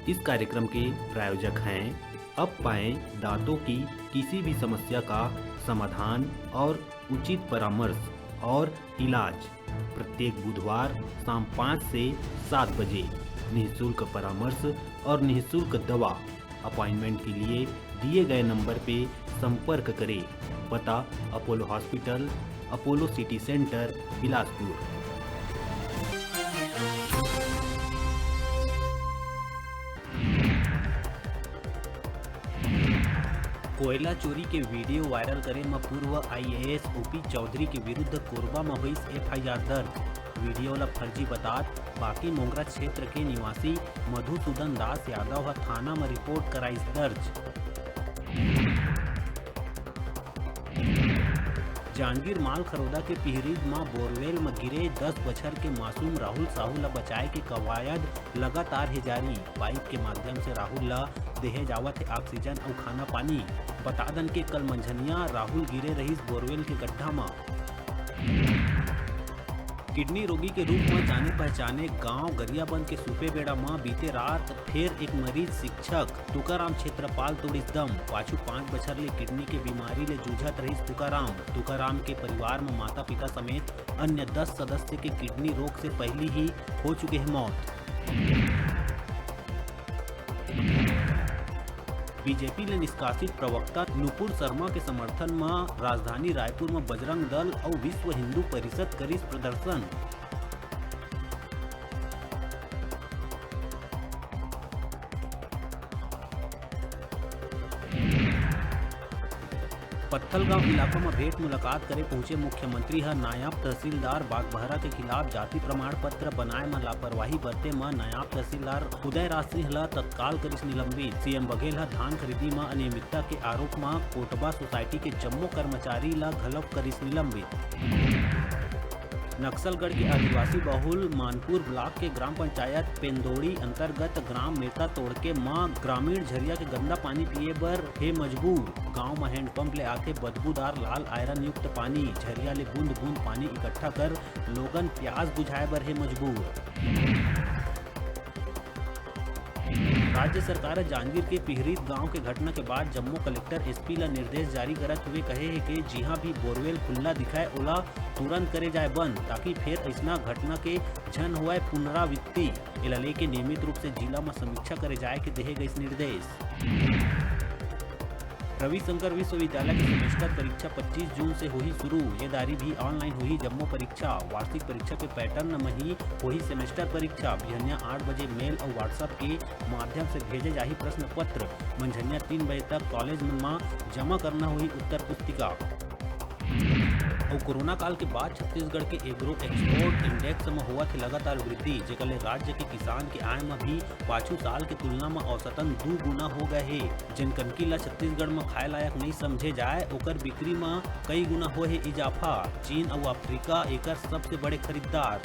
इस कार्यक्रम के प्रायोजक हैं अब पाएं दांतों की किसी भी समस्या का समाधान और उचित परामर्श और इलाज प्रत्येक बुधवार शाम 5 से 7 बजे। निःशुल्क परामर्श और निःशुल्क दवा। अपॉइंटमेंट के लिए दिए गए नंबर पे संपर्क करें। पता Apollo hospital, Apollo city centre, Bilaspur. कोयला चोरी के वीडियो वायरल करे में पूर्व IAS ओपी चौधरी के विरुद्ध कोरबा में हुई FIR दर्ज। वीडियो ला फर्जी बतात बाकी मोंगरा क्षेत्र के निवासी मधुसूदन दास यादव ह थाना में रिपोर्ट कराइस दर्ज। जांजगीर माल खरोदा के पिहरीद में बोरवेल में गिरे 10 बछर के मासूम राहुल साहू ला बचाए के कवायद लगातार है जारी। पाइप के माध्यम से राहुल ला देहे जावत है ऑक्सीजन और खाना पानी। बता दन के कल मंझनिया राहुल गिरे रहीस बोरवेल के गड्ढा में। किडनी रोगी के रूप में जाने पहचाने गांव गरियाबंद के सूपे बेड़ा में बीते रात फिर एक मरीज शिक्षक तुकाराम क्षेत्रपाल तोड़िस दम। पाछू 5 बछर ले किडनी के बीमारी ले जूझत रहीस तुकाराम के परिवार में माता पिता समेत अन्य 10 सदस्य के किडनी रोग से पहले ही हो चुके हैं मौत। बीजेपी ने निष्कासित प्रवक्ता नुपुर शर्मा के समर्थन में राजधानी रायपुर में बजरंग दल और विश्व हिंदू परिषद करीस प्रदर्शन। पत्थलगांव इलाका में भेंट मुलाकात करे पहुंचे मुख्यमंत्री ह नायब तहसीलदार बागबहरा के खिलाफ जाति प्रमाण पत्र बनाए में लापरवाही बरते में नायब तहसीलदार उदय राज सिंह ला तत्काल करिस निलंबित। सीएम बघेल ह धान खरीदी में अनियमितता के आरोप में कोटबा सोसाइटी के जम्मो कर्मचारी ला घलव करिस निलंबित। नक्सलगढ़ के आदिवासी बहुल मानपुर ब्लॉक के ग्राम पंचायत पेंदोड़ी अंतर्गत ग्राम मेटा तोड़के मां ग्रामीण झरिया के गंदा पानी पिए बर हे मजबूर। गांव में हैंडपंप ले आके बदबूदार लाल आयरन युक्त पानी झरिया ले बूंद बूंद पानी इकट्ठा कर लोगन प्यास बुझाए बर हे मजबूर। राज्य सरकार जांजगीर के पिहरीद गांव के घटना के बाद जम्मू कलेक्टर SP ला निर्देश जारी करत हुए कहे है कि जिहां भी बोरवेल खुला दिखाए ओला तुरंत करे जाए बंद, ताकि फिर ऐसा घटना के झन हुआ पुनरावृत्ति। एला लेके नियमित रूप से जिला में समीक्षा करे जाए के देहे गए निर्देश। रविशंकर विश्वविद्यालय की सेमेस्टर परीक्षा 25 जून से हुई शुरू। ये दारी भी ऑनलाइन हुई जम्मो परीक्षा। वार्षिक परीक्षा के पैटर्न में ही हुई सेमेस्टर परीक्षा। बिहनिया 8 बजे मेल और व्हाट्सएप के माध्यम से भेजे जाही प्रश्न पत्र। मंझनिया 3 बजे तक कॉलेज में जमा करना हुई उत्तर पुस्तिका। और कोरोना काल के बाद छत्तीसगढ़ के एग्रो एक्सपोर्ट इंडेक्स में हुआ थी लगातार वृद्धि, जेकर ले राज्य के किसान के आय में भी पाछू साल के तुलना में औसतन 2 गुना हो गए है। जिन कनकी ला छत्तीसगढ़ में खाए लायक नहीं समझे जाए ओकर बिक्री में कई गुना हो है इजाफा। चीन और अफ्रीका एकर सबसे बड़े खरीदार।